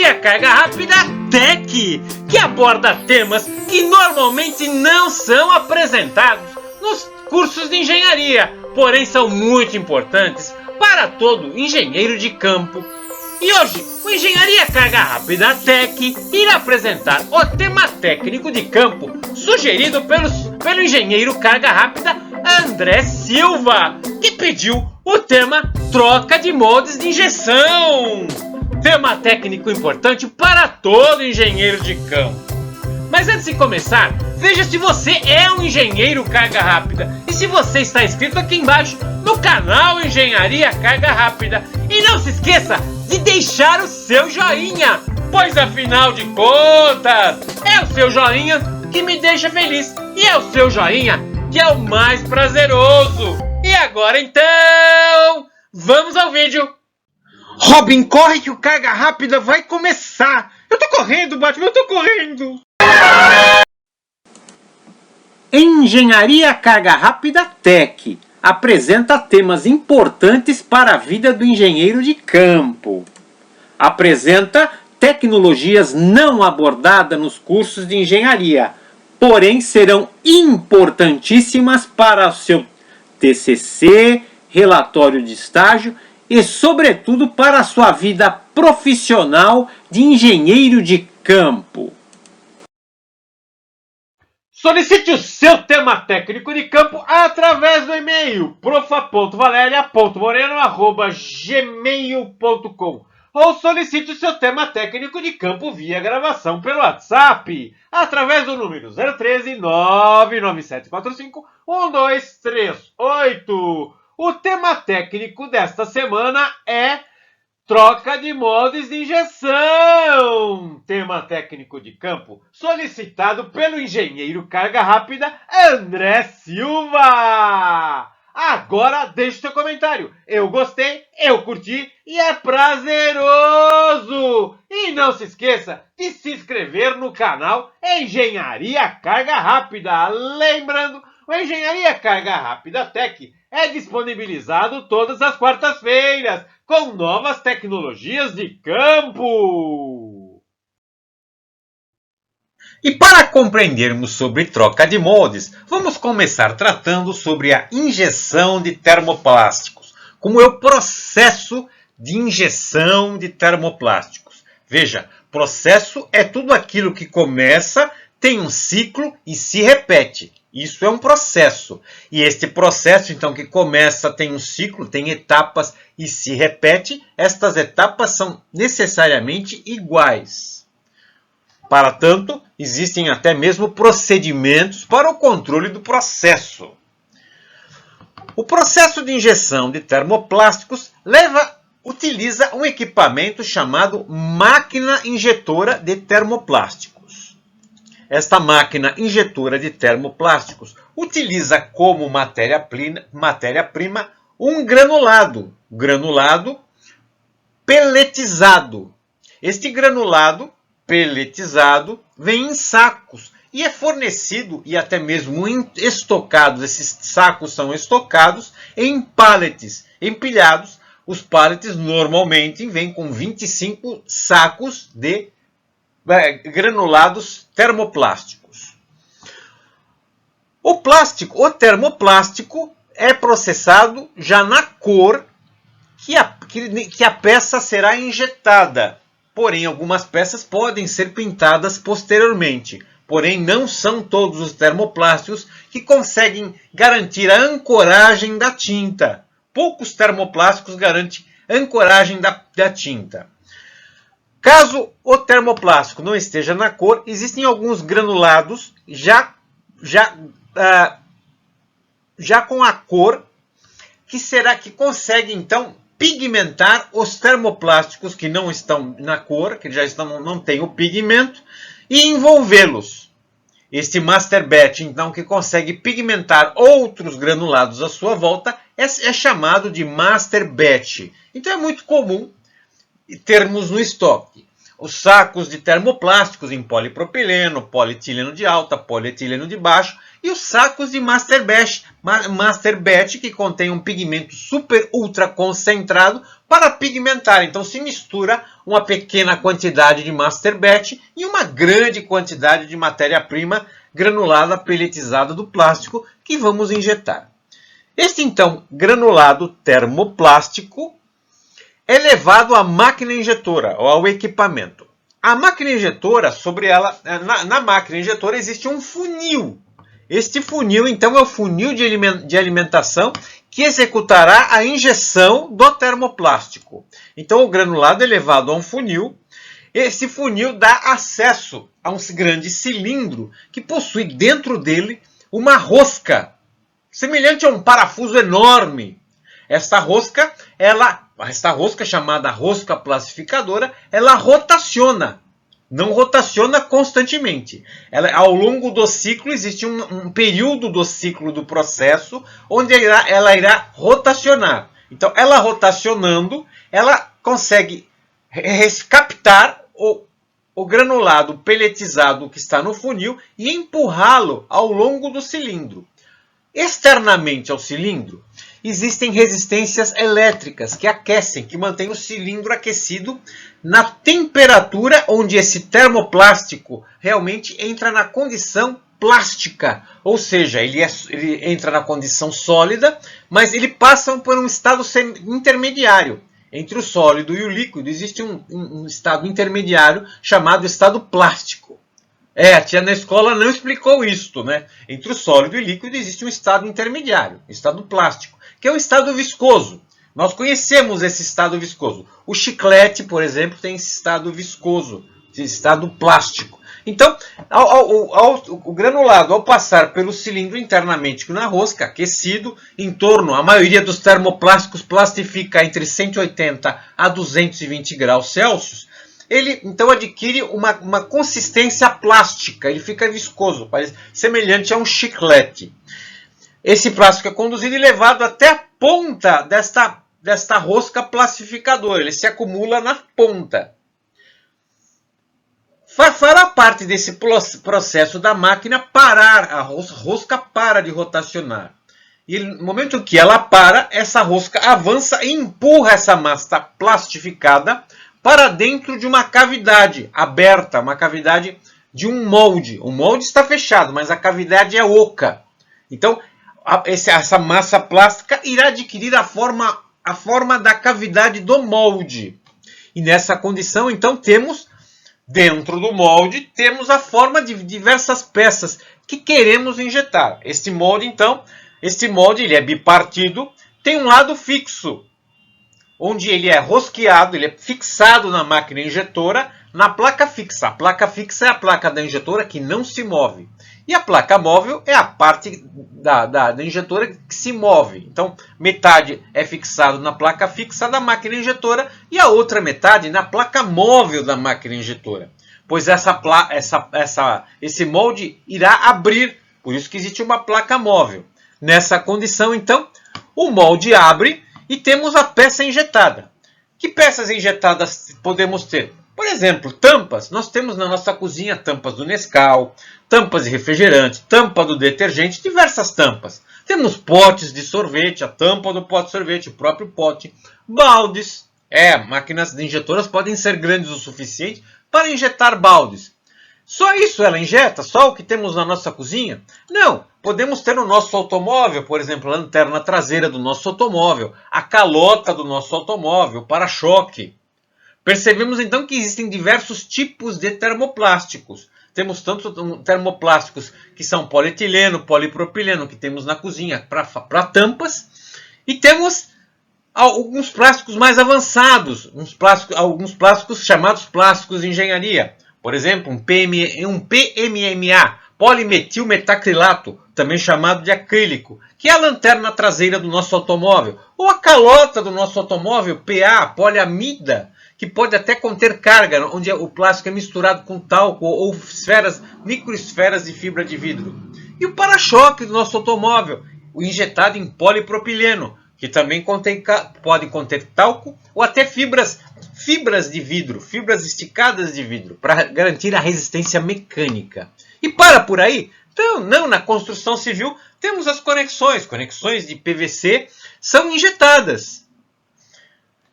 Engenharia Carga Rápida Tech, que aborda temas que normalmente não são apresentados nos cursos de engenharia, porém são muito importantes para todo engenheiro de campo. E hoje, o Engenharia Carga Rápida Tech irá apresentar o tema técnico de campo sugerido pelo engenheiro Carga Rápida André Silva, que pediu o tema troca de moldes de injeção. Tema técnico importante para todo engenheiro de campo. Mas antes de começar, veja se você é um engenheiro Carga Rápida e se você está inscrito aqui embaixo no canal Engenharia Carga Rápida. E não se esqueça de deixar o seu joinha, pois afinal de contas, é o seu joinha que me deixa feliz e é o seu joinha que é o mais prazeroso. E agora então, vamos ao vídeo. Robin, corre que o Carga Rápida vai começar. Eu tô correndo, Batman, eu tô correndo. Engenharia Carga Rápida Tech apresenta temas importantes para a vida do engenheiro de campo. Apresenta tecnologias não abordadas nos cursos de engenharia, porém serão importantíssimas para o seu TCC, relatório de estágio e, sobretudo, para a sua vida profissional de engenheiro de campo. Solicite o seu tema técnico de campo através do e-mail profa.valeria.moreno@gmail.com ou solicite o seu tema técnico de campo via gravação pelo WhatsApp através do número 013 99745 1238. O tema técnico desta semana é troca de moldes de injeção. Tema técnico de campo solicitado pelo engenheiro Carga Rápida André Silva. Agora deixe seu comentário. Eu gostei, eu curti e é prazeroso. E não se esqueça de se inscrever no canal Engenharia Carga Rápida. Lembrando, o Engenharia Carga Rápida Tech é disponibilizado todas as quartas-feiras com novas tecnologias de campo. E para compreendermos sobre troca de moldes, vamos começar tratando sobre a injeção de termoplásticos. Como é o processo de injeção de termoplásticos? Veja, processo é tudo aquilo que começa, tem um ciclo e se repete. Isso é um processo. E este processo, então, que começa, tem um ciclo, tem etapas e se repete, estas etapas são necessariamente iguais. Para tanto, existem até mesmo procedimentos para o controle do processo. O processo de injeção de termoplásticos utiliza um equipamento chamado máquina injetora de termoplásticos. Esta máquina injetora de termoplásticos utiliza como matéria-prima um granulado peletizado. Este granulado peletizado vem em sacos e é fornecido e até mesmo estocados. Esses sacos são estocados em pallets empilhados. Os pallets normalmente vêm com 25 sacos de granulados termoplásticos. O termoplástico é processado já na cor que a peça será injetada. Porém, algumas peças podem ser pintadas posteriormente. Porém, não são todos os termoplásticos que conseguem garantir a ancoragem da tinta. Poucos termoplásticos garantem a ancoragem da tinta. Caso o termoplástico não esteja na cor, existem alguns granulados já com a cor que consegue então pigmentar os termoplásticos que não estão na cor, que não têm o pigmento, e envolvê-los. Este master batch, então, que consegue pigmentar outros granulados à sua volta, é chamado de master batch. Então é muito comum termos no estoque os sacos de termoplásticos em polipropileno, polietileno de alta, polietileno de baixo, e os sacos de master batch que contém um pigmento super ultra concentrado para pigmentar. Então se mistura uma pequena quantidade de master batch e uma grande quantidade de matéria-prima granulada pelletizada do plástico que vamos injetar. Este então granulado termoplástico é levado à máquina injetora ou ao equipamento. A máquina injetora, sobre ela, na máquina injetora existe um funil. Este funil então é o funil de alimentação que executará a injeção do termoplástico. Então o granulado é levado a um funil. Esse funil dá acesso a um grande cilindro que possui dentro dele uma rosca, semelhante a um parafuso enorme. Esta rosca chamada rosca plastificadora, ela rotaciona. Não rotaciona constantemente. Ao longo do ciclo, existe um período do ciclo do processo onde ela irá rotacionar. Então, ela rotacionando, ela consegue captar o granulado pelletizado que está no funil e empurrá-lo ao longo do cilindro. Externamente ao cilindro, existem resistências elétricas que aquecem, que mantêm o cilindro aquecido na temperatura onde esse termoplástico realmente entra na condição plástica. Ou seja, ele entra na condição sólida, mas ele passa por um estado intermediário. Entre o sólido e o líquido existe um estado intermediário chamado estado plástico. A tia na escola não explicou isto, né? Entre o sólido e o líquido existe um estado intermediário, estado plástico, que é o estado viscoso. Nós conhecemos esse estado viscoso. O chiclete, por exemplo, tem esse estado viscoso, esse estado plástico. Então, o granulado, ao passar pelo cilindro internamente na rosca, aquecido, a maioria dos termoplásticos plastifica entre 180 a 220 graus Celsius, ele então adquire uma consistência plástica, ele fica viscoso, semelhante a um chiclete. Esse plástico é conduzido e levado até a ponta desta rosca plastificadora, ele se acumula na ponta. Fará parte desse processo da máquina parar, a rosca para de rotacionar. E no momento que ela para, essa rosca avança e empurra essa massa plastificada para dentro de uma cavidade aberta, uma cavidade de um molde. O molde está fechado, mas a cavidade é oca. Então, essa massa plástica irá adquirir a forma da cavidade do molde. E nessa condição, então, dentro do molde, temos a forma de diversas peças que queremos injetar. Este molde ele é bipartido, tem um lado fixo, onde ele é rosqueado, ele é fixado na máquina injetora, na placa fixa. A placa fixa é a placa da injetora que não se move. E a placa móvel é a parte da injetora que se move. Então, metade é fixado na placa fixa da máquina injetora e a outra metade na placa móvel da máquina injetora. Pois esse molde irá abrir, por isso que existe uma placa móvel. Nessa condição, então, o molde abre e temos a peça injetada. Que peças injetadas podemos ter? Por exemplo, tampas. Nós temos na nossa cozinha tampas do Nescau, tampas de refrigerante, tampa do detergente, diversas tampas. Temos potes de sorvete, a tampa do pote de sorvete, o próprio pote. Baldes. Máquinas injetoras podem ser grandes o suficiente para injetar baldes. Só isso ela injeta? Só o que temos na nossa cozinha? Não. Podemos ter no nosso automóvel, por exemplo, a lanterna traseira do nosso automóvel, a calota do nosso automóvel, o para-choque. Percebemos então que existem diversos tipos de termoplásticos. Temos tanto termoplásticos que são polietileno, polipropileno, que temos na cozinha para tampas. E temos alguns plásticos mais avançados, alguns plásticos chamados plásticos de engenharia. Por exemplo, um PMMA, polimetilmetacrilato, também chamado de acrílico, que é a lanterna traseira do nosso automóvel. Ou a calota do nosso automóvel, PA, poliamida, que pode até conter carga, onde o plástico é misturado com talco ou microesferas de fibra de vidro. E o para-choque do nosso automóvel, o injetado em polipropileno, que também pode conter talco ou até fibras de vidro, fibras esticadas de vidro, para garantir a resistência mecânica. E por aí? Então, na construção civil, temos as conexões de PVC são injetadas.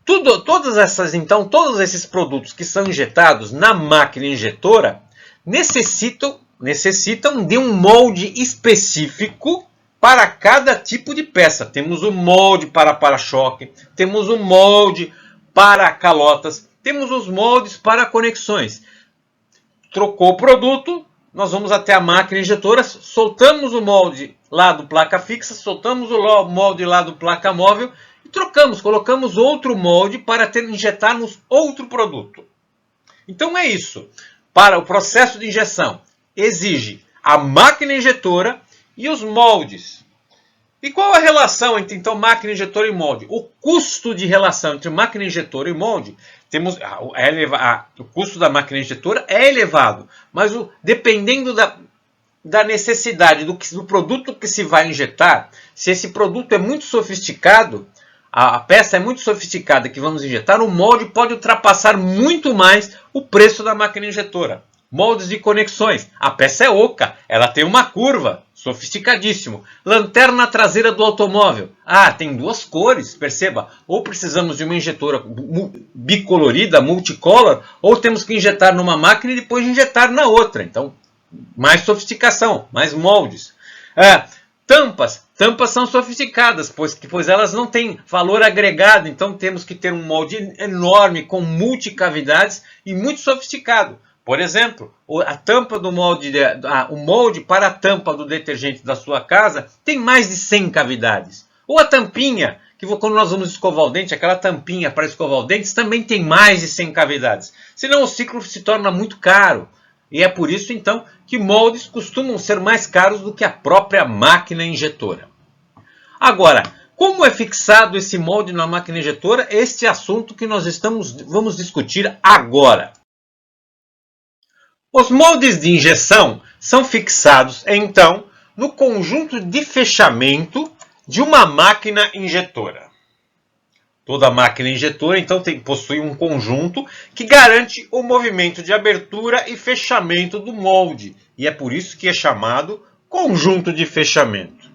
Todos esses produtos que são injetados na máquina injetora necessitam de um molde específico para cada tipo de peça. Temos o molde para para-choque, temos o molde para calotas, temos os moldes para conexões. Trocou o produto, nós vamos até a máquina injetora, soltamos o molde lá do placa fixa, soltamos o molde lá do placa móvel e trocamos, colocamos outro molde para injetarmos outro produto. Então é isso. Para o processo de injeção, exige a máquina injetora e os moldes. E qual a relação entre então máquina injetora e molde? O custo de relação entre máquina injetora e molde, o custo da máquina injetora é elevado, mas dependendo da necessidade do produto que se vai injetar, se esse produto é muito sofisticado, a peça é muito sofisticada que vamos injetar, o molde pode ultrapassar muito mais o preço da máquina injetora. Moldes de conexões. A peça é oca, ela tem uma curva, sofisticadíssimo. Lanterna traseira do automóvel. Tem duas cores, perceba. Ou precisamos de uma injetora bicolorida, multicolor, ou temos que injetar numa máquina e depois injetar na outra. Então, mais sofisticação, mais moldes. Tampas são sofisticadas, pois elas não têm valor agregado, então temos que ter um molde enorme, com multicavidades e muito sofisticado. Por exemplo, a tampa do molde, o molde para a tampa do detergente da sua casa tem mais de 100 cavidades. Ou a tampinha, que quando nós vamos escovar o dente, aquela tampinha para escovar os dentes também tem mais de 100 cavidades. Senão o ciclo se torna muito caro. E é por isso, então, que moldes costumam ser mais caros do que a própria máquina injetora. Agora, como é fixado esse molde na máquina injetora? Este é assunto que nós vamos discutir agora. Os moldes de injeção são fixados, então, no conjunto de fechamento de uma máquina injetora. Toda máquina injetora, então, possui um conjunto que garante o movimento de abertura e fechamento do molde. E é por isso que é chamado conjunto de fechamento.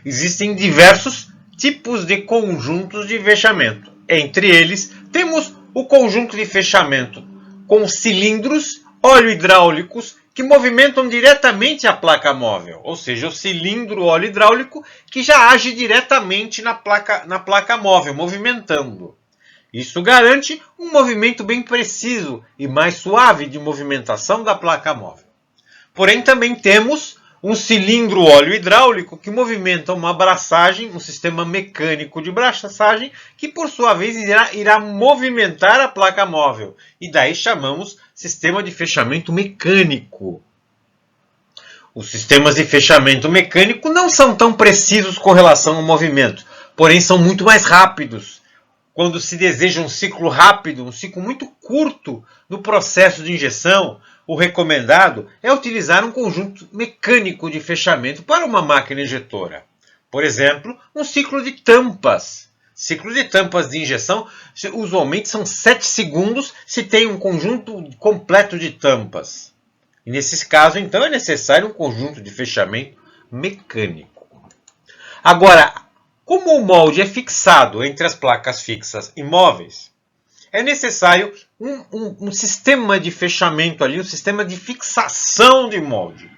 Existem diversos tipos de conjuntos de fechamento. Entre eles, temos o conjunto de fechamento com cilindros óleo hidráulicos que movimentam diretamente a placa móvel, ou seja, o cilindro óleo hidráulico que já age diretamente na placa móvel, movimentando. Isso garante um movimento bem preciso e mais suave de movimentação da placa móvel. Porém, também temos um cilindro óleo hidráulico que movimenta uma abraçagem, um sistema mecânico de abraçagem, que por sua vez irá movimentar a placa móvel. E daí chamamos sistema de fechamento mecânico. Os sistemas de fechamento mecânico não são tão precisos com relação ao movimento, porém são muito mais rápidos. Quando se deseja um ciclo rápido, um ciclo muito curto no processo de injeção, o recomendado é utilizar um conjunto mecânico de fechamento para uma máquina injetora. Por exemplo, um ciclo de tampas. Ciclo de tampas de injeção usualmente são 7 segundos se tem um conjunto completo de tampas. E nesse caso, então, é necessário um conjunto de fechamento mecânico. Agora, como o molde é fixado entre as placas fixas e móveis, é necessário um sistema de fechamento ali, um sistema de fixação de molde.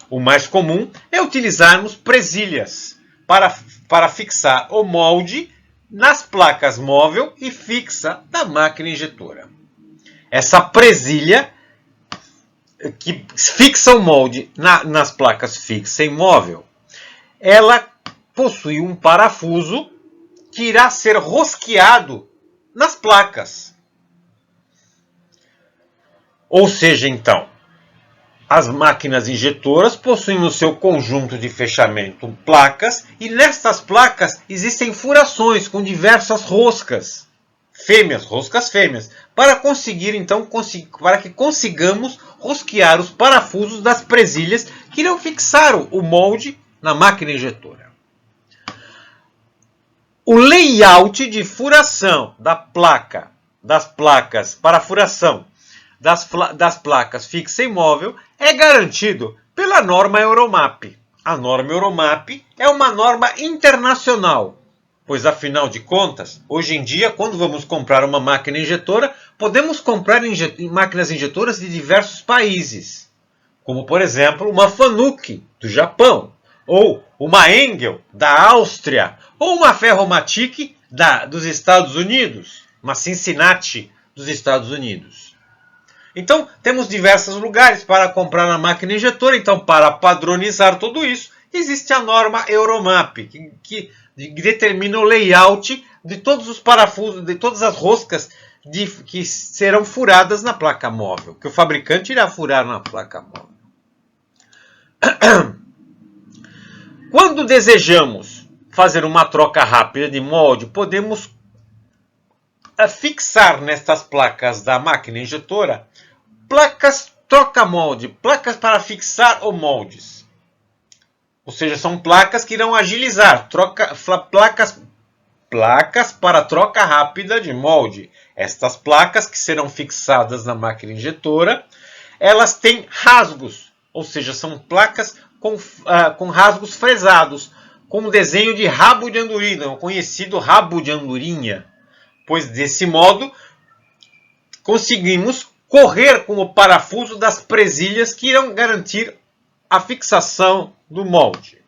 O mais comum é utilizarmos presilhas para fixar o molde nas placas móvel e fixa da máquina injetora. Essa presilha que fixa o molde nas placas fixa e móvel, ela possui um parafuso que irá ser rosqueado nas placas. Ou seja, então, as máquinas injetoras possuem no seu conjunto de fechamento placas e nestas placas existem furações com diversas roscas fêmeas, para conseguir então para que consigamos rosquear os parafusos das presilhas que irão fixar o molde na máquina injetora. O layout de furação das placas para a furação das placas fixa e móvel é garantido pela norma Euromap. A norma Euromap é uma norma internacional, pois afinal de contas, hoje em dia, quando vamos comprar uma máquina injetora, podemos comprar máquinas injetoras de diversos países, como por exemplo uma Fanuc do Japão, ou uma Engel da Áustria, ou uma Ferromatic dos Estados Unidos, uma Cincinnati dos Estados Unidos. Então, temos diversos lugares para comprar a máquina injetora. Então, para padronizar tudo isso, existe a norma Euromap, que determina o layout de todos os parafusos, de todas as roscas que serão furadas na placa móvel, que o fabricante irá furar na placa móvel. Quando desejamos fazer uma troca rápida de molde, podemos fixar nestas placas da máquina injetora placas troca-molde, placas para fixar os moldes. Ou seja, são placas que irão agilizar, placas para troca rápida de molde. Estas placas que serão fixadas na máquina injetora, elas têm rasgos, ou seja, são placas com rasgos fresados, com um desenho de rabo de andorinha, o conhecido rabo de andorinha. Pois desse modo conseguimos correr com o parafuso das presilhas que irão garantir a fixação do molde.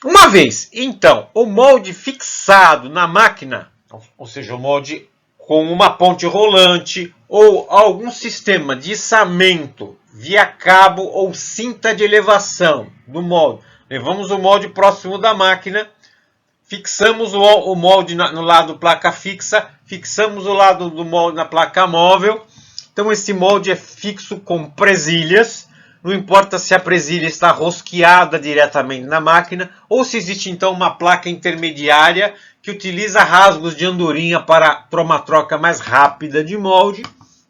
Uma vez, então, o molde fixado na máquina, ou seja, o molde com uma ponte rolante ou algum sistema de içamento via cabo ou cinta de elevação do molde, levamos o molde próximo da máquina, fixamos o molde no lado placa fixa, fixamos o lado do molde na placa móvel. Então esse molde é fixo com presilhas, não importa se a presilha está rosqueada diretamente na máquina ou se existe então uma placa intermediária que utiliza rasgos de andorinha para uma troca mais rápida de molde,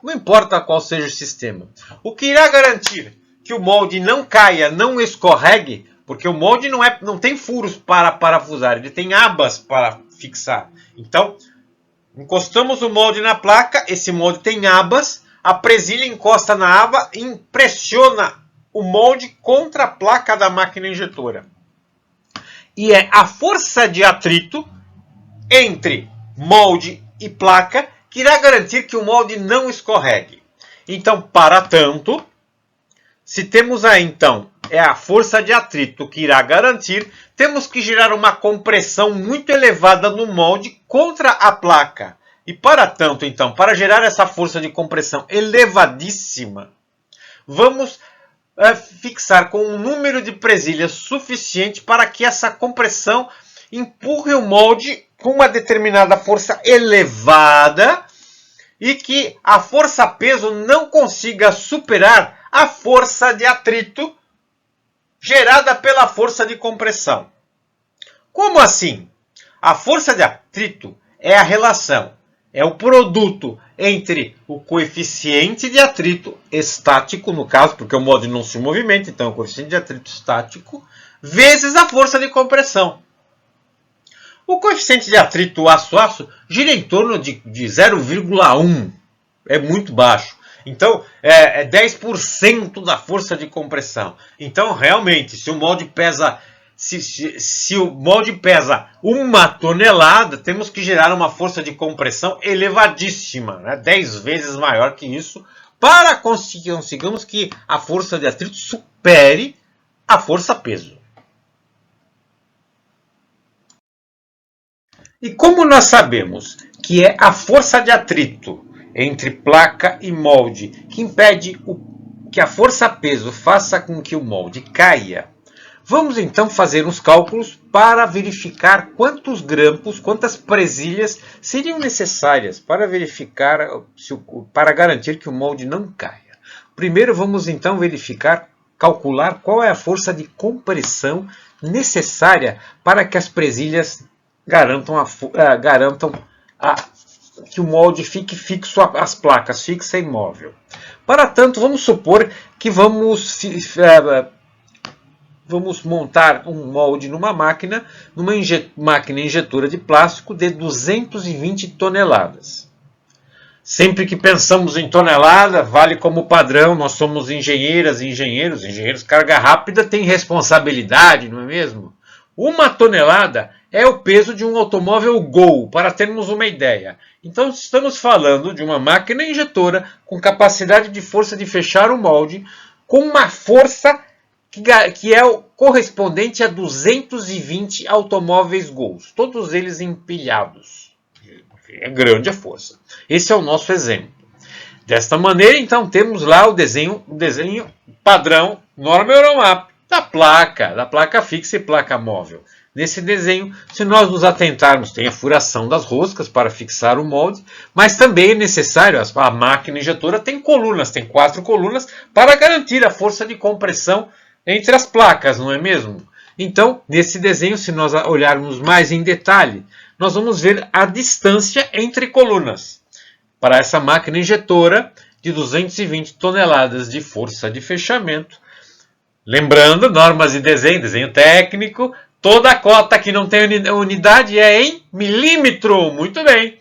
não importa qual seja o sistema. O que irá garantir que o molde não caia, não escorregue, porque o molde não tem furos para parafusar, ele tem abas para fixar. Então, encostamos o molde na placa, esse molde tem abas, a presilha encosta na aba e pressiona o molde contra a placa da máquina injetora. E é a força de atrito entre molde e placa que irá garantir que o molde não escorregue. Então, para tanto, se temos aí então a força de atrito que irá garantir, temos que gerar uma compressão muito elevada no molde contra a placa. E para tanto, então, para gerar essa força de compressão elevadíssima, vamos fixar com um número de presilhas suficiente para que essa compressão empurre o molde com uma determinada força elevada e que a força-peso não consiga superar a força de atrito gerada pela força de compressão. Como assim? A força de atrito é a relação, é o produto entre o coeficiente de atrito estático, no caso, porque o molde não se movimenta, então é o coeficiente de atrito estático, vezes a força de compressão. O coeficiente de atrito aço-aço gira em torno de 0,1. É muito baixo. Então, é 10% da força de compressão. Então, realmente, se o molde pesa, se o molde pesa 1 tonelada, temos que gerar uma força de compressão elevadíssima, né? 10 vezes maior que isso, para conseguirmos que a força de atrito supere a força-peso. E como nós sabemos que é a força de atrito entre placa e molde que impede que a força-peso faça com que o molde caia, vamos então fazer uns cálculos para verificar quantos grampos, quantas presilhas seriam necessárias para para garantir que o molde não caia. Primeiro vamos então calcular qual é a força de compressão necessária para que as presilhas garantam que o molde fique fixo às placas, fixa e imóvel. Para tanto, vamos supor que vamos montar um molde numa máquina injetora de plástico de 220 toneladas. Sempre que pensamos em tonelada, vale como padrão, nós somos engenheiros, carga rápida tem responsabilidade, não é mesmo? 1 tonelada é o peso de um automóvel Gol, para termos uma ideia. Então estamos falando de uma máquina injetora com capacidade de força de fechar o molde com uma força que é o correspondente a 220 automóveis Gols, todos eles empilhados. É grande a força. Esse é o nosso exemplo. Desta maneira, então, temos lá o desenho padrão, norma Euromap, da placa fixa e placa móvel. Nesse desenho, se nós nos atentarmos, tem a furação das roscas para fixar o molde, mas também é necessário, a máquina injetora tem colunas, tem 4 colunas, para garantir a força de compressão entre as placas, não é mesmo? Então, nesse desenho, se nós olharmos mais em detalhe, nós vamos ver a distância entre colunas. Para essa máquina injetora de 220 toneladas de força de fechamento, lembrando, normas de desenho técnico, toda a cota que não tem unidade é em milímetro. Muito bem.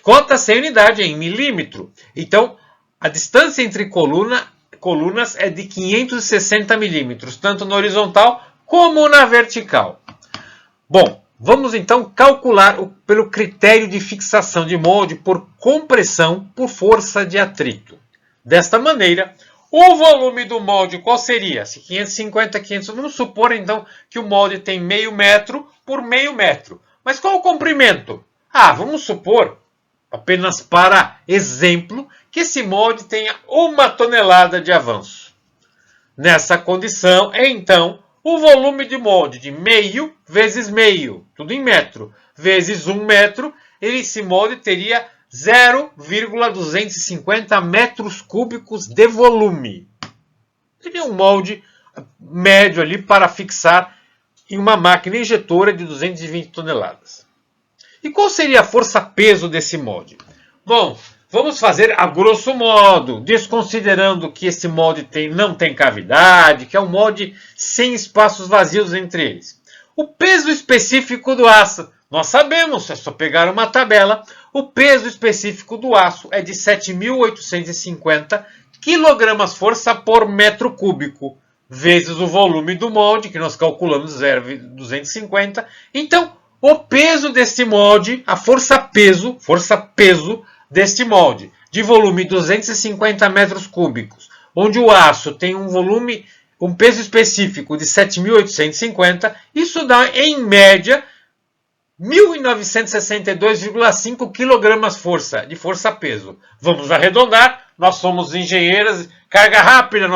Cota sem unidade é em milímetro. Então, a distância entre colunas é de 560 milímetros, tanto na horizontal como na vertical. Bom, vamos então calcular pelo critério de fixação de molde por compressão por força de atrito. Desta maneira, o volume do molde qual seria? Se 550, 500, vamos supor então que o molde tem meio metro por meio metro. Mas qual o comprimento? Vamos supor, apenas para exemplo, que esse molde tenha 1 tonelada de avanço. Nessa condição, então, o volume de molde de meio vezes meio, tudo em metro, vezes 1 metro, esse molde teria 0,250 metros cúbicos de volume. Seria um molde médio ali para fixar em uma máquina injetora de 220 toneladas. E qual seria a força-peso desse molde? Bom, vamos fazer a grosso modo, desconsiderando que esse molde não tem cavidade, que é um molde sem espaços vazios entre eles. O peso específico do aço, nós sabemos, é só pegar uma tabela, o peso específico do aço é de 7.850 kg-força por metro cúbico, vezes o volume do molde, que nós calculamos 0,250. Então, o peso deste molde, a força-peso deste molde, de volume 250 metros cúbicos, onde o aço tem um peso específico de 7.850, isso dá, em média, 1.962,5 kg de força-peso. Vamos arredondar, nós somos engenheiros carga rápida,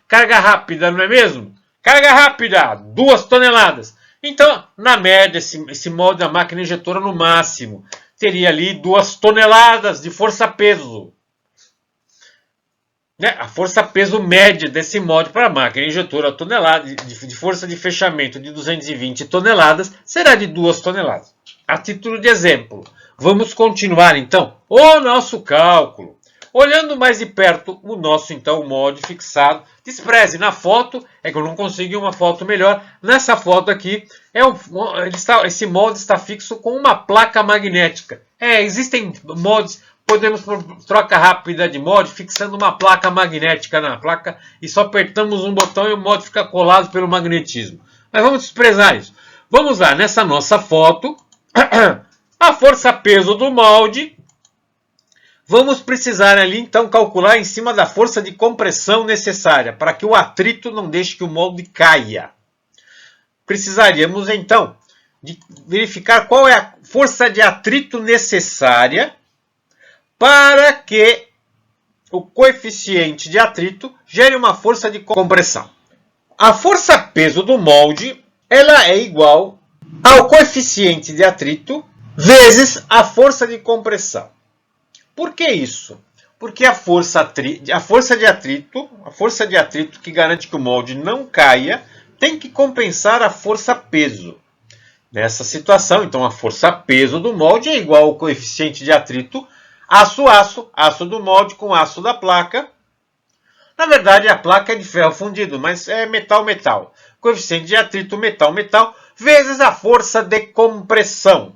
carga rápida, não é mesmo? Carga rápida, 2 toneladas. Então, na média, esse molde da máquina injetora, no máximo, teria ali 2 toneladas de força-peso. A força-peso média desse molde para a máquina injetora de força de fechamento de 220 toneladas será de 2 toneladas. A título de exemplo, vamos continuar então o nosso cálculo. Olhando mais de perto o nosso então molde fixado, despreze na foto, é que eu não consegui uma foto melhor. Nessa foto aqui, esse molde está fixo com uma placa magnética. Existem moldes. Podemos troca rápida de molde fixando uma placa magnética na placa e só apertamos um botão e o molde fica colado pelo magnetismo. Mas vamos desprezar isso. Vamos lá, nessa nossa foto, a força-peso do molde. Vamos precisar ali então calcular em cima da força de compressão necessária para que o atrito não deixe que o molde caia. Precisaríamos então de verificar qual é a força de atrito necessária para que o coeficiente de atrito gere uma força de compressão. A força-peso do molde ela é igual ao coeficiente de atrito vezes a força de compressão. Por que isso? Porque a força de atrito que garante que o molde não caia, tem que compensar a força-peso. Nessa situação, então, a força-peso do molde é igual ao coeficiente de atrito aço do molde com aço da placa. Na verdade, a placa é de ferro fundido, mas é metal-metal. Coeficiente de atrito metal-metal vezes a força de compressão,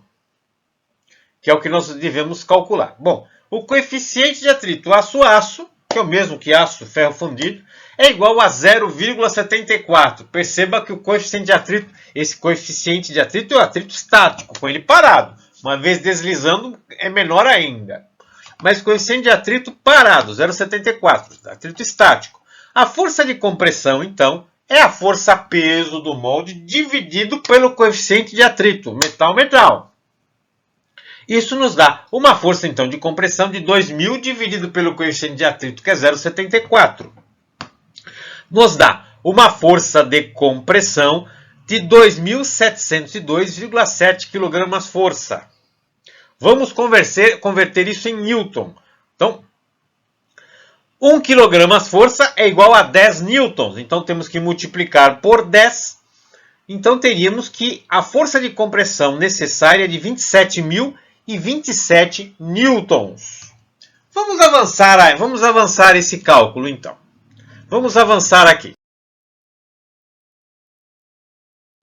que é o que nós devemos calcular. Bom, o coeficiente de atrito aço-aço que é o mesmo que aço, ferro fundido, é igual a 0,74. Perceba que o coeficiente de atrito, esse coeficiente de atrito é o atrito estático, com ele parado. Uma vez deslizando, é menor ainda. Mas coeficiente de atrito parado, 0,74, atrito estático. A força de compressão, então, é a força-peso do molde dividido pelo coeficiente de atrito, metal-metal. Isso nos dá uma força, então, de compressão de 2.000 dividido pelo coeficiente de atrito, que é 0,74. Nos dá uma força de compressão de 2.702,7 kgfm. Vamos converter isso em Newton. Então, 1 kgfm é igual a 10 newtons. Então, temos que multiplicar por 10. Então, teríamos que a força de compressão necessária é de 27.027 newtons. Vamos avançar esse cálculo, então. Vamos avançar aqui.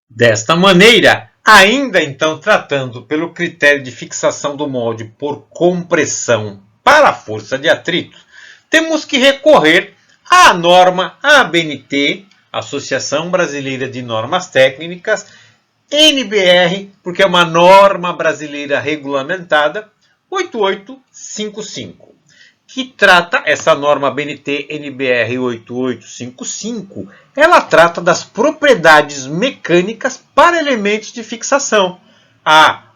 Desta maneira, ainda então tratando pelo critério de fixação do molde por compressão para a força de atrito, temos que recorrer à norma ABNT, Associação Brasileira de Normas Técnicas, NBR, porque é uma norma brasileira regulamentada, 8855. Que trata, essa norma BNT NBR 8855, ela trata das propriedades mecânicas para elementos de fixação.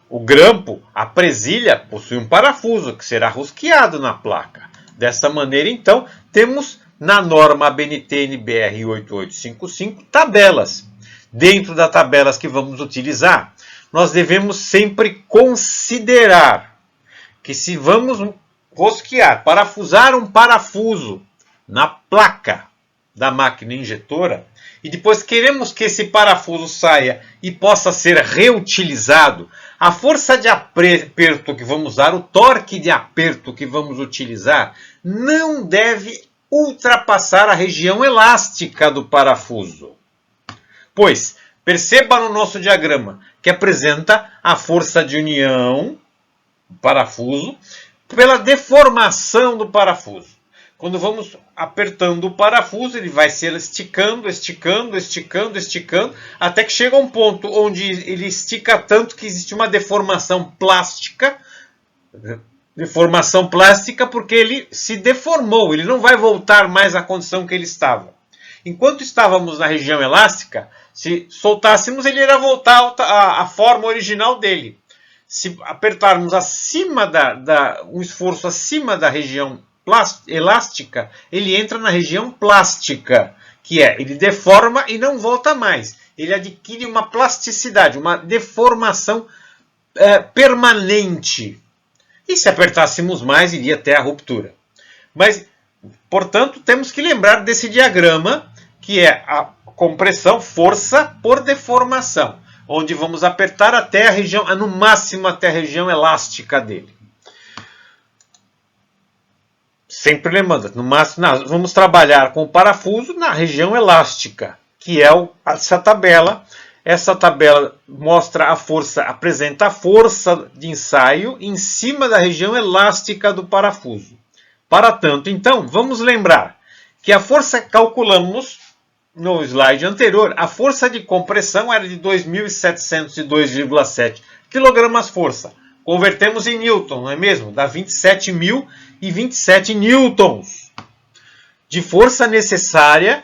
O grampo, a presilha, possui um parafuso que será rosqueado na placa. Dessa maneira, então, temos na norma BNT NBR 8855 tabelas. Dentro das tabelas que vamos utilizar, nós devemos sempre considerar que se vamos rosquear, parafusar um parafuso na placa da máquina injetora e depois queremos que esse parafuso saia e possa ser reutilizado, a força de aperto que vamos usar, o torque de aperto que vamos utilizar, não deve ultrapassar a região elástica do parafuso. Pois, perceba no nosso diagrama que apresenta a força de união do parafuso pela deformação do parafuso. Quando vamos apertando o parafuso, ele vai se esticando, até que chega a um ponto onde ele estica tanto que existe uma deformação plástica. Deformação plástica porque ele se deformou, ele não vai voltar mais à condição que ele estava. Enquanto estávamos na região elástica, se soltássemos, ele irá voltar à forma original dele. Se apertarmos acima um esforço acima da região elástica, ele entra na região plástica, que é, ele deforma e não volta mais. Ele adquire uma plasticidade, uma deformação permanente. E se apertássemos mais, iria até a ruptura. Mas, portanto, temos que lembrar desse diagrama, que é a compressão, força por deformação, onde vamos apertar até a região, no máximo até a região elástica dele. Sempre lembrando, no máximo, vamos trabalhar com o parafuso na região elástica, que é essa tabela. Essa tabela mostra a força, apresenta a força de ensaio em cima da região elástica do parafuso. Para tanto, então, vamos lembrar que a força calculamos no slide anterior, a força de compressão era de 2.702,7 kgfm. Convertemos em Newton, não é mesmo? Dá 27.027 newtons de força necessária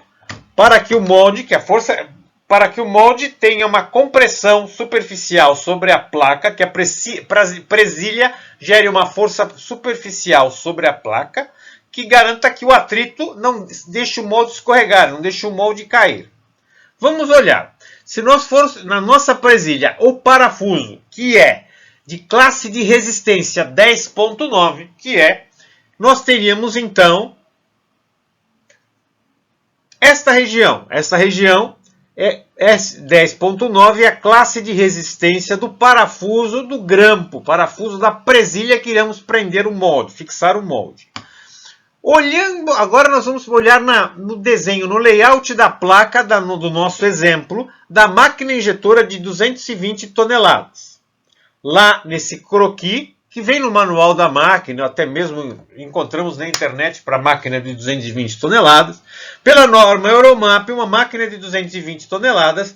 para que o molde, para que o molde tenha uma compressão superficial sobre a placa, que a presilha gere uma força superficial sobre a placa, que garanta que o atrito não deixe o molde escorregar, não deixe o molde cair. Vamos olhar. Se nós formos na nossa presilha o parafuso, que é de classe de resistência 10.9, nós teríamos então esta região. Essa região é 10.9, é a classe de resistência do parafuso do grampo, parafuso da presilha que iremos prender o molde, fixar o molde. Olhando, agora nós vamos olhar no desenho, no layout da placa do nosso exemplo, da máquina injetora de 220 toneladas. Lá nesse croquis, que vem no manual da máquina, até mesmo encontramos na internet para máquina de 220 toneladas. Pela norma Euromap, uma máquina de 220 toneladas,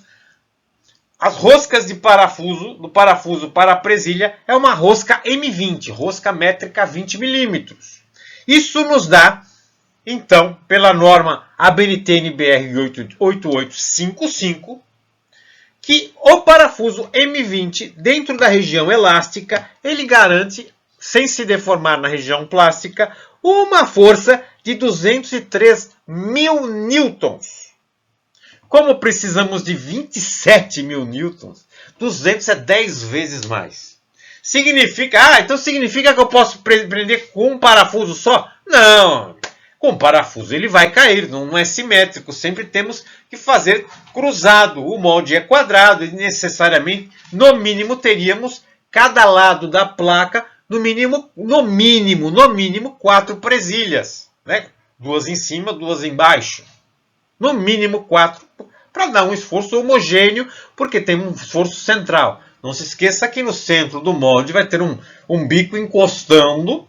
as roscas de parafuso, do parafuso para a presilha, é uma rosca M20, rosca métrica 20 milímetros. Isso nos dá, então, pela norma ABNT-NBR 8855, que o parafuso M20, dentro da região elástica, ele garante, sem se deformar na região plástica, uma força de 203 mil newtons. Como precisamos de 27 mil newtons, 200 é 10 vezes mais. Significa, então significa que eu posso prender com um parafuso só? Não, com parafuso ele vai cair, não é simétrico, sempre temos que fazer cruzado, o molde é quadrado e necessariamente, no mínimo, teríamos cada lado da placa, no mínimo 4 presilhas, né? 2 em cima, 2 embaixo, no mínimo 4, para dar um esforço homogêneo, porque tem um esforço central. Não se esqueça que no centro do molde vai ter um bico encostando,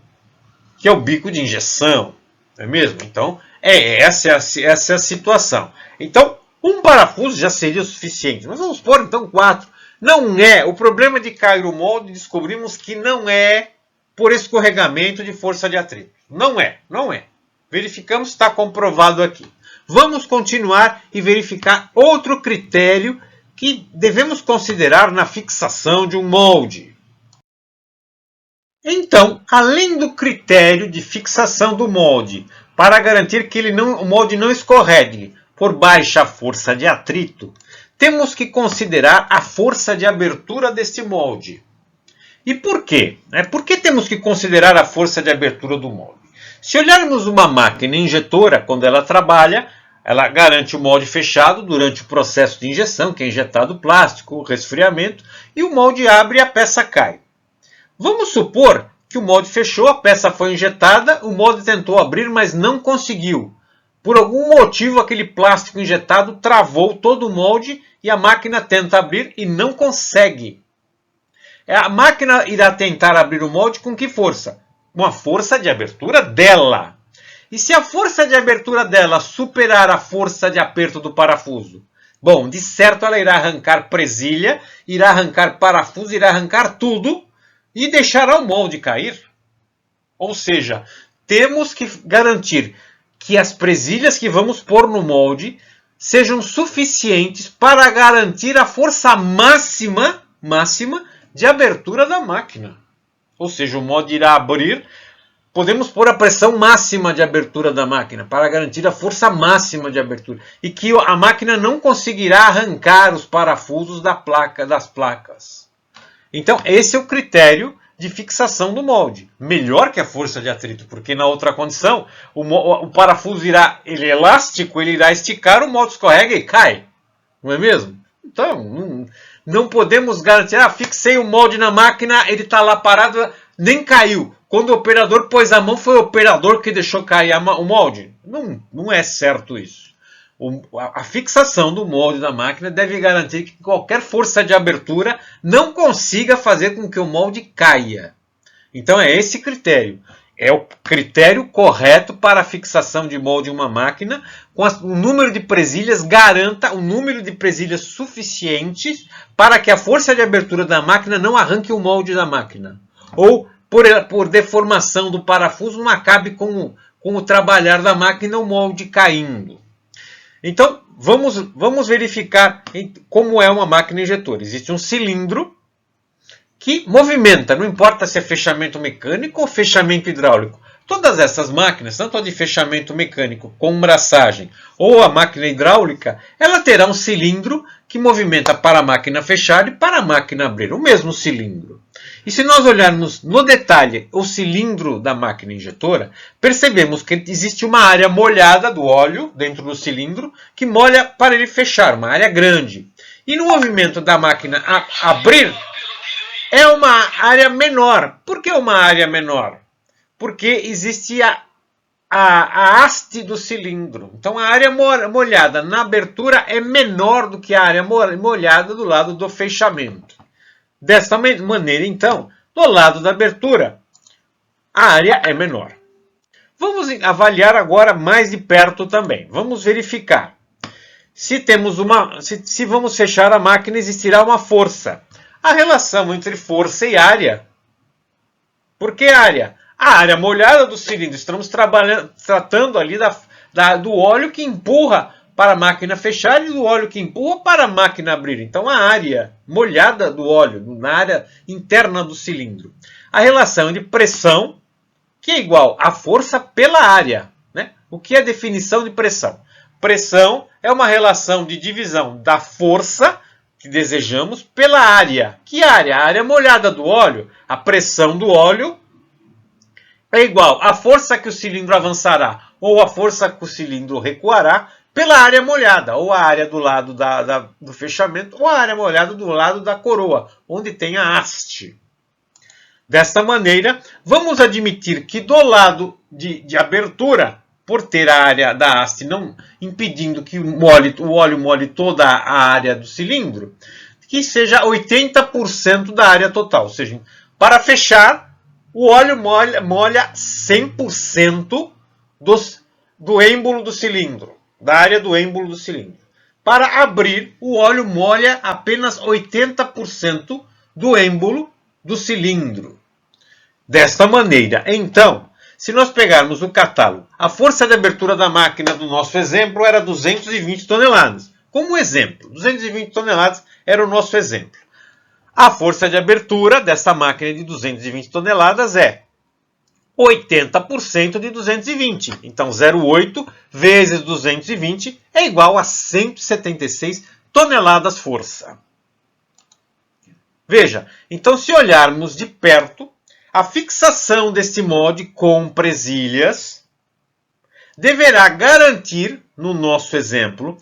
que é o bico de injeção. Não é mesmo? Então, essa é a situação. Então, um parafuso já seria o suficiente. Nós vamos pôr, então, 4. Não é. O problema de cair o molde, descobrimos que não é por escorregamento de força de atrito. Não é. Verificamos, está comprovado aqui. Vamos continuar e verificar outro critério que devemos considerar na fixação de um molde. Então, além do critério de fixação do molde, para garantir que o molde não escorregue por baixa força de atrito, temos que considerar a força de abertura deste molde. E por quê? Por que temos que considerar a força de abertura do molde? Se olharmos uma máquina injetora, quando ela trabalha, ela garante o molde fechado durante o processo de injeção, que é injetado o plástico, o resfriamento, e o molde abre e a peça cai. Vamos supor que o molde fechou, a peça foi injetada, o molde tentou abrir, mas não conseguiu. Por algum motivo, aquele plástico injetado travou todo o molde e a máquina tenta abrir e não consegue. A máquina irá tentar abrir o molde com que força? Com a força de abertura dela. E se a força de abertura dela superar a força de aperto do parafuso? Bom, de certo ela irá arrancar presilha, irá arrancar parafuso, irá arrancar tudo e deixará o molde cair. Ou seja, temos que garantir que as presilhas que vamos pôr no molde sejam suficientes para garantir a força máxima de abertura da máquina. Ou seja, o molde irá abrir. Podemos pôr a pressão máxima de abertura da máquina para garantir a força máxima de abertura e que a máquina não conseguirá arrancar os parafusos das placas. Então, esse é o critério de fixação do molde. Melhor que a força de atrito, porque na outra condição, o parafuso ele é elástico, ele irá esticar, o molde escorrega e cai. Não é mesmo? Então, não podemos garantir, fixei o molde na máquina, ele está lá parado, nem caiu. Quando o operador pôs a mão, foi o operador que deixou cair o molde. Não é certo isso. A fixação do molde da máquina deve garantir que qualquer força de abertura não consiga fazer com que o molde caia. Então é esse critério. É o critério correto para a fixação de molde em uma máquina, com o número de presilhas garanta o número de presilhas suficientes para que a força de abertura da máquina não arranque o molde da máquina. Ou por deformação do parafuso, não acabe com o trabalhar da máquina, o molde caindo. Então, vamos verificar como é uma máquina injetora. Existe um cilindro que movimenta, não importa se é fechamento mecânico ou fechamento hidráulico. Todas essas máquinas, tanto a de fechamento mecânico com braçagem ou a máquina hidráulica, ela terá um cilindro que movimenta para a máquina fechar e para a máquina abrir, o mesmo cilindro. E se nós olharmos no detalhe o cilindro da máquina injetora, percebemos que existe uma área molhada do óleo dentro do cilindro que molha para ele fechar, uma área grande. E no movimento da máquina abrir, é uma área menor. Por que uma área menor? Porque existe a haste do cilindro. Então a área molhada na abertura é menor do que a área molhada do lado do fechamento. Desta maneira, então, Do lado da abertura, a área é menor. Vamos avaliar agora mais de perto também. Vamos verificar. Se vamos fechar a máquina, existirá uma força. A relação entre força e área. Por que área? A área molhada do cilindro. Estamos tratando ali do óleo que empurra para a máquina fechar e do óleo que empurra para a máquina abrir. Então, a área molhada do óleo, na área interna do cilindro. A relação de pressão, que é igual a força pela área. Né? O que é a definição de pressão? Pressão é uma relação de divisão da força que desejamos pela área. Que área? A área molhada do óleo. A pressão do óleo é igual à força que o cilindro avançará ou a força que o cilindro recuará pela área molhada, ou a área do lado do fechamento, ou a área molhada do lado da coroa, onde tem a haste. Desta maneira, vamos admitir que do lado de abertura, por ter a área da haste não impedindo que o óleo molhe toda a área do cilindro, que seja 80% da área total. Ou seja, para fechar, o óleo molha 100% do êmbolo do cilindro, da área do êmbolo do cilindro. Para abrir, o óleo molha apenas 80% do êmbolo do cilindro. Desta maneira, então, se nós pegarmos o catálogo, a força de abertura da máquina do nosso exemplo era 220 toneladas. Como exemplo, 220 toneladas era o nosso exemplo. A força de abertura dessa máquina de 220 toneladas é 80% de 220. Então, 0,8 vezes 220 é igual a 176 toneladas força. Veja, então se olharmos de perto, a fixação deste molde com presilhas deverá garantir, no nosso exemplo,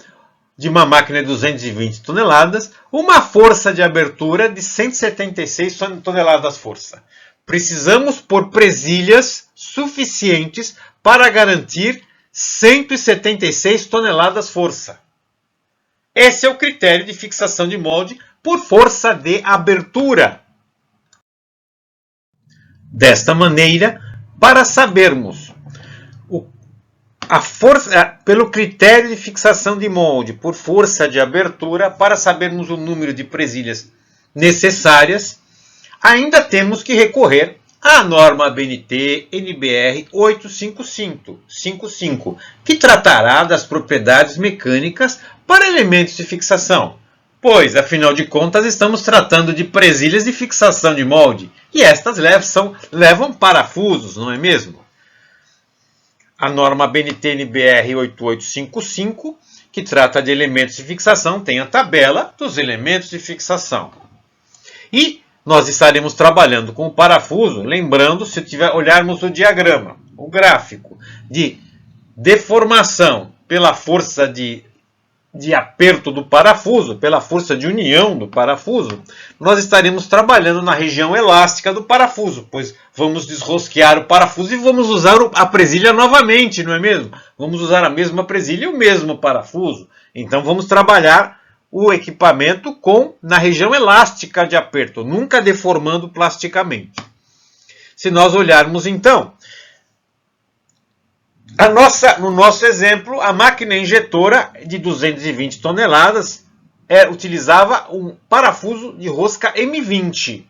de uma máquina de 220 toneladas, uma força de abertura de 176 toneladas força. Precisamos pôr presilhas suficientes para garantir 176 toneladas força. Esse é o critério de fixação de molde por força de abertura. Desta maneira, para sabermos a força, pelo critério de fixação de molde por força de abertura, para sabermos o número de presilhas necessárias, ainda temos que recorrer à norma BNT NBR 855, que tratará das propriedades mecânicas para elementos de fixação. Pois, afinal de contas, estamos tratando de presilhas de fixação de molde, e estas levam parafusos, não é mesmo? A norma BNT NBR 8855, que trata de elementos de fixação, tem a tabela dos elementos de fixação. E nós estaremos trabalhando com o parafuso, lembrando, se olharmos o diagrama, o gráfico de deformação pela força de aperto do parafuso, pela força de união do parafuso, nós estaremos trabalhando na região elástica do parafuso, pois vamos desrosquear o parafuso e vamos usar a presilha novamente, não é mesmo? Vamos usar a mesma presilha e o mesmo parafuso. Então vamos trabalhar o equipamento na região elástica de aperto, nunca deformando plasticamente. Se nós olharmos então, no nosso exemplo, a máquina injetora de 220 toneladas utilizava um parafuso de rosca M20.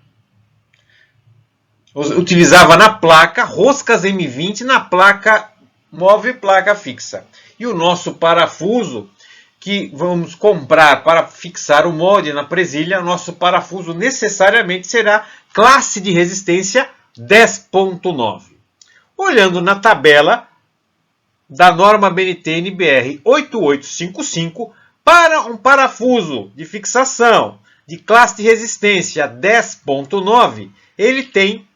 Utilizava na placa roscas M20 na placa móvel e placa fixa. E o nosso parafuso que vamos comprar para fixar o molde na presilha, nosso parafuso necessariamente será classe de resistência 10.9. Olhando na tabela da norma BNT NBR 8855, para um parafuso de fixação de classe de resistência 10.9, ele tem,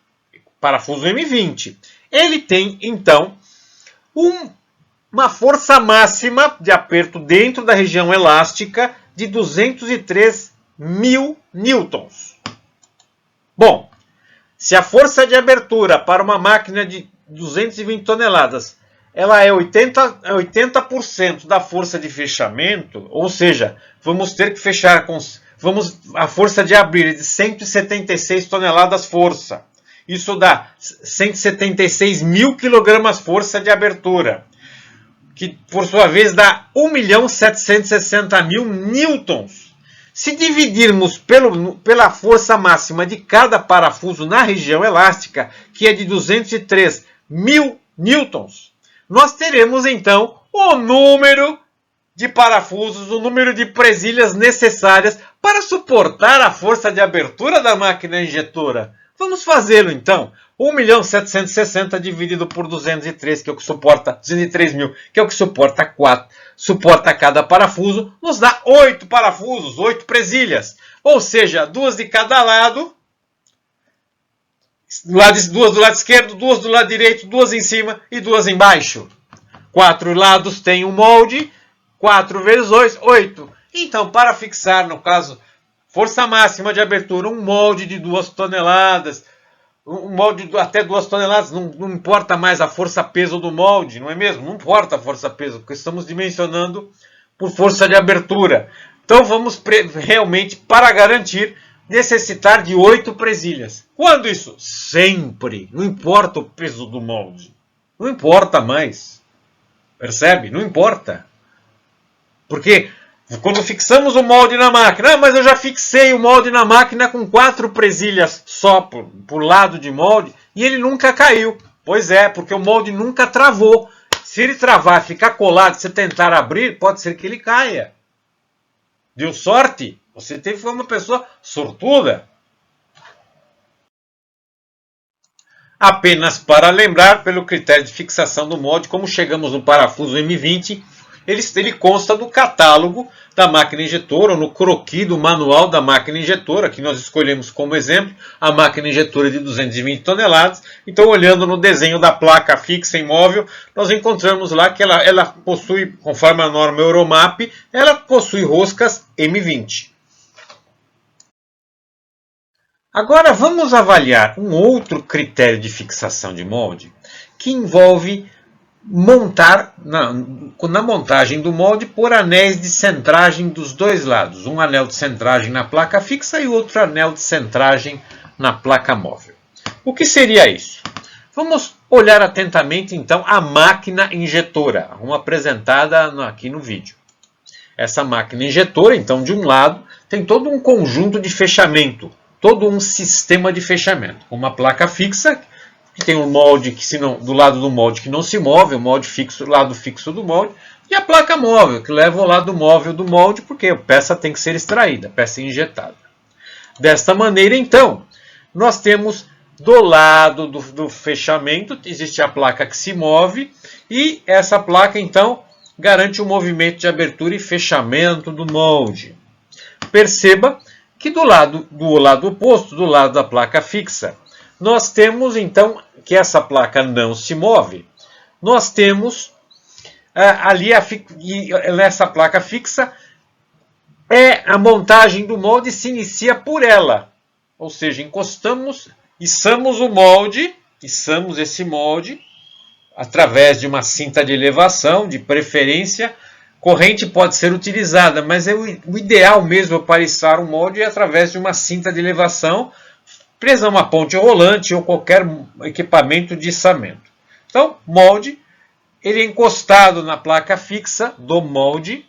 parafuso M20, ele tem então uma força máxima de aperto dentro da região elástica de 203.000 newtons. Bom, se a força de abertura para uma máquina de 220 toneladas ela é 80% da força de fechamento, ou seja, vamos ter que fechar a força de abrir é de 176 toneladas força. Isso dá 176 mil quilogramas força de abertura, que por sua vez dá 1.760.000 newtons. Se dividirmos pela força máxima de cada parafuso na região elástica, que é de 203 mil newtons, nós teremos então o número de parafusos, o número de presilhas necessárias para suportar a força de abertura da máquina injetora. Vamos fazê-lo então. 1.760.000 dividido por 203, que é o que suporta 203 mil, que é o que suporta cada parafuso, nos dá 8 parafusos, 8 presilhas. Ou seja, 2 de cada lado, 2 do lado esquerdo, 2 do lado direito, 2 em cima e 2 embaixo. 4 lados tem um molde, 4 vezes 8. Então, para fixar, no caso, força máxima de abertura, um molde de 2 toneladas, um molde até 2 toneladas, não importa mais a força-peso do molde, não é mesmo? Não importa a força-peso, porque estamos dimensionando por força de abertura. Então vamos realmente, para garantir, necessitar de 8 presilhas. Quando isso? Sempre. Não importa o peso do molde. Não importa mais. Percebe? Não importa. Porque quando fixamos o molde na máquina, mas eu já fixei o molde na máquina com 4 presilhas só por lado de molde e ele nunca caiu. Pois é, porque o molde nunca travou. Se ele travar, ficar colado, se você tentar abrir, pode ser que ele caia. Deu sorte? Você foi uma pessoa sortuda. Apenas para lembrar, pelo critério de fixação do molde, como chegamos no parafuso M20, ele consta do catálogo da máquina injetora, ou no croquis do manual da máquina injetora, que nós escolhemos como exemplo a máquina injetora de 220 toneladas. Então, olhando no desenho da placa fixa imóvel, nós encontramos lá que ela possui, conforme a norma Euromap, ela possui roscas M20. Agora, vamos avaliar um outro critério de fixação de molde, que envolve montar, na montagem do molde, por anéis de centragem dos dois lados. Um anel de centragem na placa fixa e outro anel de centragem na placa móvel. O que seria isso? Vamos olhar atentamente, então, a máquina injetora, como apresentada aqui no vídeo. Essa máquina injetora, então, de um lado, tem todo um conjunto de fechamento, todo um sistema de fechamento. Uma placa fixa, que tem um molde do lado do molde que não se move, o molde fixo, lado fixo do molde, e a placa móvel, que leva o lado móvel do molde, porque a peça tem que ser extraída, a peça injetada. Desta maneira, então, nós temos do lado do fechamento, existe a placa que se move, e essa placa, então, garante o movimento de abertura e fechamento do molde. Perceba que do lado oposto, do lado da placa fixa, nós temos, então, que essa placa não se move. Nós temos ali, nessa placa fixa, a montagem do molde se inicia por ela. Ou seja, içamos esse molde, através de uma cinta de elevação, de preferência. Corrente pode ser utilizada, mas o ideal mesmo para içar um molde é através de uma cinta de elevação, presa a uma ponte rolante ou qualquer equipamento de içamento. Então, molde, ele é encostado na placa fixa do molde,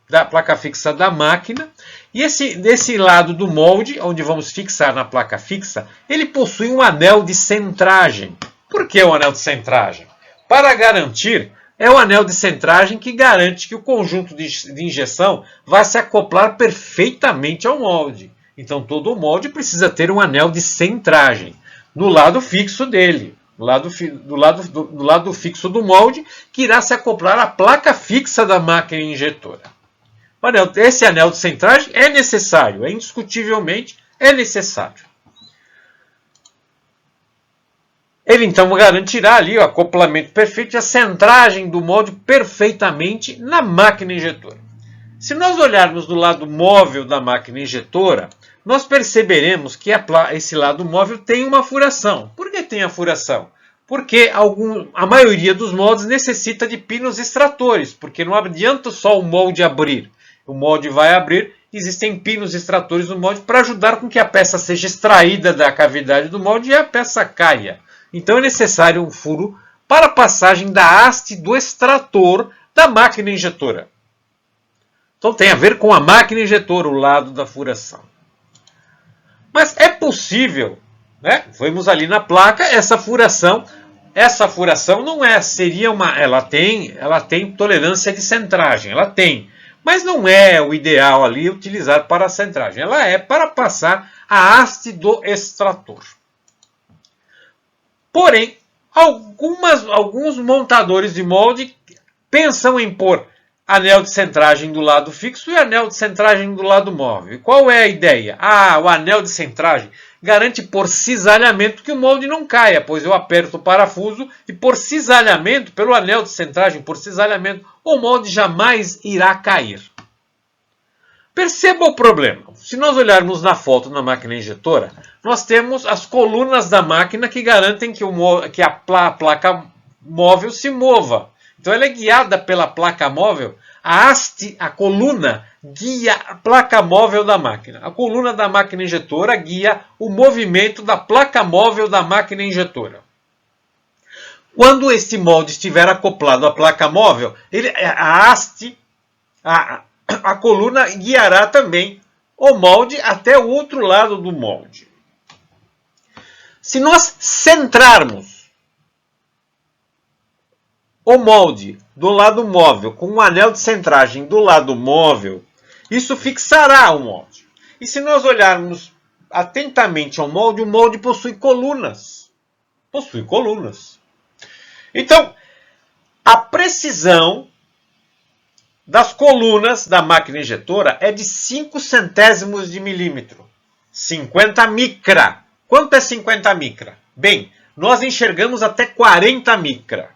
da placa fixa da máquina, e desse lado do molde, onde vamos fixar na placa fixa, ele possui um anel de centragem. Por que o anel de centragem? Para garantir, é o anel de centragem que garante que o conjunto de injeção vai se acoplar perfeitamente ao molde. Então, todo o molde precisa ter um anel de centragem no lado fixo dele, do lado fixo do molde, que irá se acoplar à placa fixa da máquina injetora. Esse anel de centragem é necessário, indiscutivelmente é necessário. Ele então garantirá ali o acoplamento perfeito e a centragem do molde perfeitamente na máquina injetora. Se nós olharmos do lado móvel da máquina injetora, nós perceberemos que esse lado móvel tem uma furação. Por que tem a furação? Porque a maioria dos moldes necessita de pinos extratores, porque não adianta só o molde abrir. O molde vai abrir existem pinos extratores no molde para ajudar com que a peça seja extraída da cavidade do molde e a peça caia. Então é necessário um furo para a passagem da haste do extrator da máquina injetora. Então tem a ver com a máquina injetora, o lado da furação. Mas é possível, né? Vemos ali na placa essa furação. Essa furação não seria uma, ela tem tolerância de centragem, ela tem, mas não é o ideal ali utilizar para a centragem. Ela é para passar a haste do extrator. Porém, alguns montadores de molde pensam em pôr anel de centragem do lado fixo e anel de centragem do lado móvel. E qual é a ideia? O anel de centragem garante por cisalhamento que o molde não caia, pois eu aperto o parafuso e por cisalhamento, pelo anel de centragem, por cisalhamento, o molde jamais irá cair. Perceba o problema. Se nós olharmos na foto na máquina injetora, nós temos as colunas da máquina que garantem que a placa móvel se mova. Então ela é guiada pela placa móvel, a coluna guia a placa móvel da máquina. A coluna da máquina injetora guia o movimento da placa móvel da máquina injetora. Quando este molde estiver acoplado à placa móvel, a coluna guiará também o molde até o outro lado do molde. Se nós centrarmos o molde do lado móvel com um anel de centragem do lado móvel, isso fixará o molde. E se nós olharmos atentamente ao molde, o molde possui colunas. Possui colunas. Então, a precisão das colunas da máquina injetora é de 5 centésimos de milímetro. 50 micra. Quanto é 50 micra? Bem, nós enxergamos até 40 micra.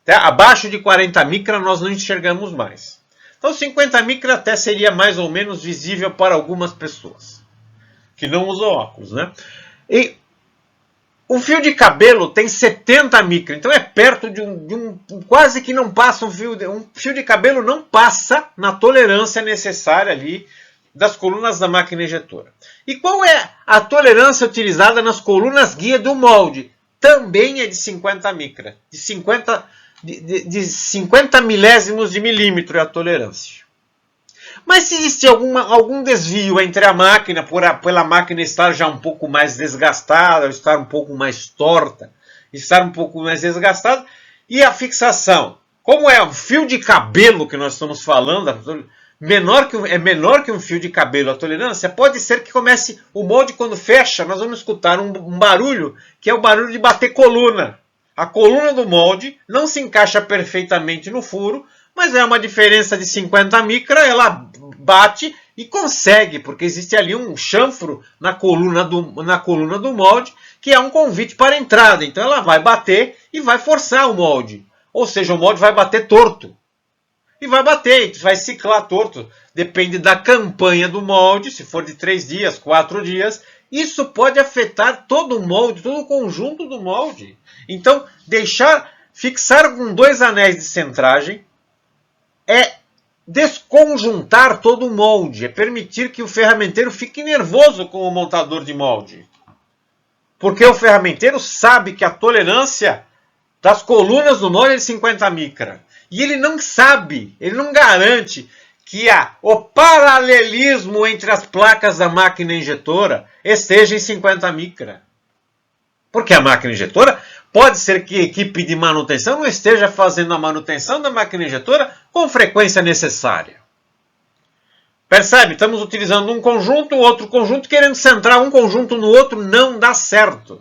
Abaixo de 40 micra nós não enxergamos mais. Então 50 micra até seria mais ou menos visível para algumas pessoas que não usam óculos, né? E o fio de cabelo tem 70 micra, então é perto de quase que não passa um fio de cabelo não passa na tolerância necessária ali das colunas da máquina injetora. E qual é a tolerância utilizada nas colunas guia do molde? Também é de 50 micra, de 50 milésimos de milímetro é a tolerância. Mas se existe algum desvio entre a máquina, pela máquina estar já um pouco mais desgastada, estar um pouco mais torta, estar um pouco mais desgastada, e a fixação, como é um fio de cabelo que nós estamos falando, é menor que um fio de cabelo a tolerância, pode ser que comece o molde quando fecha, nós vamos escutar um barulho, que é o barulho de bater coluna. A coluna do molde não se encaixa perfeitamente no furo, mas é uma diferença de 50 micra, ela bate e consegue, porque existe ali um chanfro na coluna do molde, que é um convite para a entrada. Então ela vai bater e vai forçar o molde. Ou seja, o molde vai bater torto. E vai bater, vai ciclar torto. Depende da campanha do molde, se for de 3 dias, 4 dias. Isso pode afetar todo o molde, todo o conjunto do molde. Então, fixar com 2 anéis de centragem é desconjuntar todo o molde, é permitir que o ferramenteiro fique nervoso com o montador de molde. Porque o ferramenteiro sabe que a tolerância das colunas do molde é de 50 micra. E ele não sabe, ele não garante que o paralelismo entre as placas da máquina injetora esteja em 50 micra. Porque a máquina injetora, pode ser que a equipe de manutenção não esteja fazendo a manutenção da máquina injetora com frequência necessária. Percebe? Estamos utilizando um conjunto, outro conjunto, querendo centrar um conjunto no outro, não dá certo.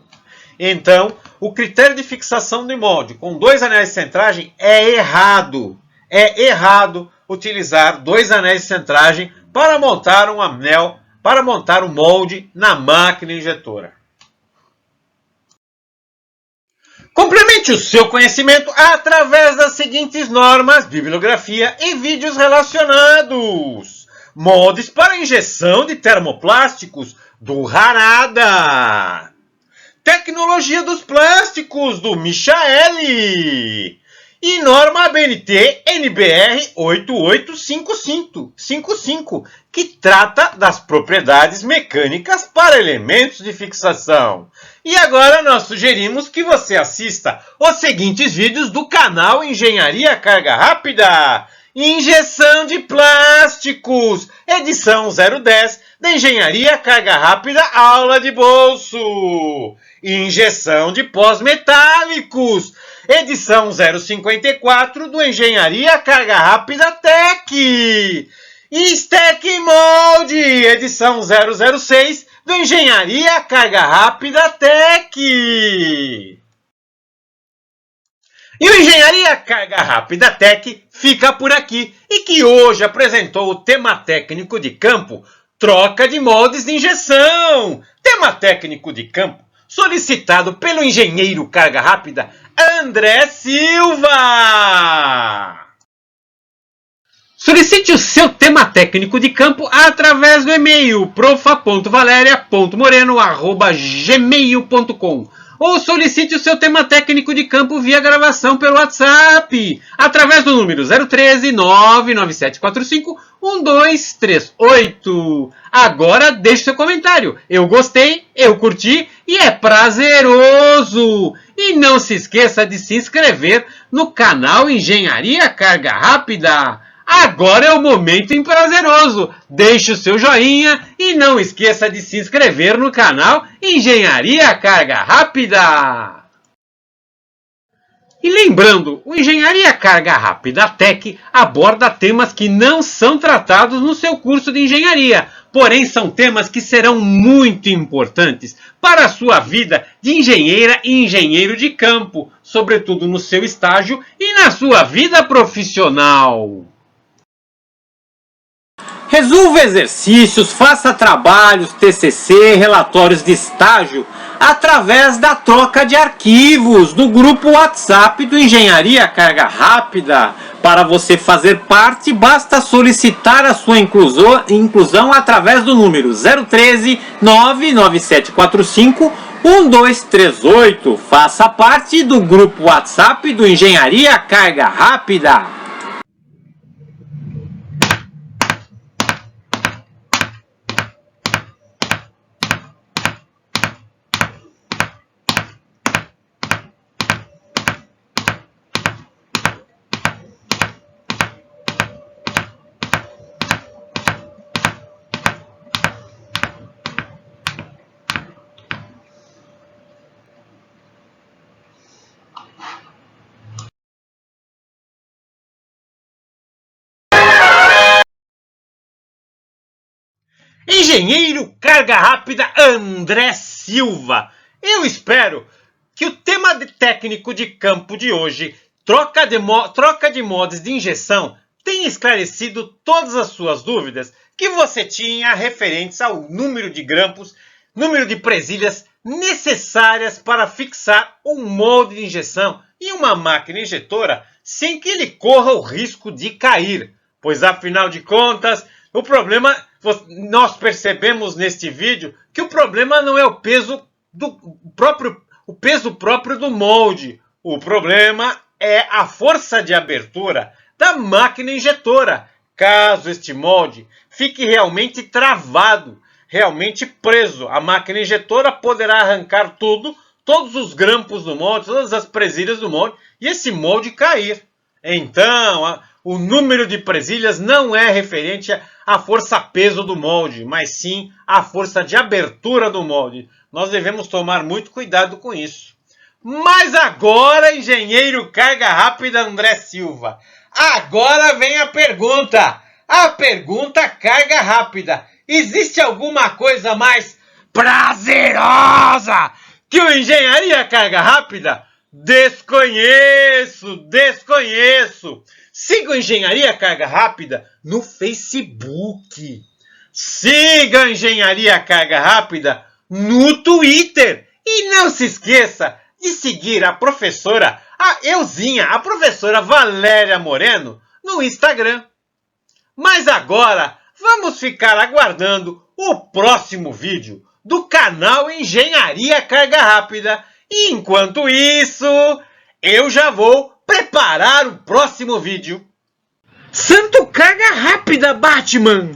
Então, o critério de fixação de molde com 2 anéis de centragem é errado. É errado utilizar 2 anéis de centragem para montar um anel, para montar um molde na máquina injetora. Complemente o seu conhecimento através das seguintes normas, bibliografia e vídeos relacionados. Moldes para injeção de termoplásticos do Harada. Tecnologia dos plásticos do Michaeli. e norma ABNT NBR 8855, que trata das propriedades mecânicas para elementos de fixação. E agora nós sugerimos que você assista os seguintes vídeos do canal Engenharia Carga Rápida. Injeção de plásticos, edição 010 da Engenharia Carga Rápida, aula de bolso. Injeção de pós metálicos, edição 054 do Engenharia Carga Rápida Tech. Stack Mold, edição 006 do Engenharia Carga Rápida Tech. E o Engenharia Carga Rápida Tech fica por aqui e que hoje apresentou o tema técnico de campo, troca de moldes de injeção. Tema técnico de campo solicitado pelo engenheiro Carga Rápida André Silva. Solicite o seu tema técnico de campo através do e-mail profa.valeria.moreno@gmail.com ou solicite o seu tema técnico de campo via gravação pelo WhatsApp, através do número 013 99745 1238. Agora deixe seu comentário. Eu gostei, eu curti e é prazeroso. E não se esqueça de se inscrever no canal Engenharia Carga Rápida. Agora é o momento prazeroso. Deixe o seu joinha e não esqueça de se inscrever no canal Engenharia Carga Rápida. E lembrando, o Engenharia Carga Rápida Tech aborda temas que não são tratados no seu curso de engenharia, porém são temas que serão muito importantes para a sua vida de engenheira e engenheiro de campo, sobretudo no seu estágio e na sua vida profissional. Resolva exercícios, faça trabalhos, TCC, relatórios de estágio, através da troca de arquivos do grupo WhatsApp do Engenharia Carga Rápida. Para você fazer parte, basta solicitar a sua inclusão através do número 013 99745 1238. Faça parte do grupo WhatsApp do Engenharia Carga Rápida. Engenheiro Carga Rápida André Silva. Eu espero que o tema técnico de campo de hoje, troca de moldes de injeção, tenha esclarecido todas as suas dúvidas que você tinha referentes ao número de grampos, número de presilhas necessárias para fixar um molde de injeção em uma máquina injetora sem que ele corra o risco de cair. Pois afinal de contas, o problema, nós percebemos neste vídeo que o problema não é o peso próprio do molde. O problema é a força de abertura da máquina injetora. Caso este molde fique realmente travado, realmente preso, a máquina injetora poderá arrancar todos os grampos do molde, todas as presilhas do molde, e esse molde cair. Então, o número de presilhas não é referente à força-peso do molde, mas sim à força de abertura do molde. Nós devemos tomar muito cuidado com isso. Mas agora, engenheiro Carga Rápida André Silva, agora vem a pergunta. A pergunta Carga Rápida. Existe alguma coisa mais prazerosa que o Engenharia Carga Rápida? Desconheço. Siga o Engenharia Carga Rápida no Facebook. Siga a Engenharia Carga Rápida no Twitter. E não se esqueça de seguir a professora, a Euzinha, a professora Valéria Moreno, no Instagram. Mas agora, vamos ficar aguardando o próximo vídeo do canal Engenharia Carga Rápida. E enquanto isso, eu já vou preparar o próximo vídeo. Santo carga rápida, Batman!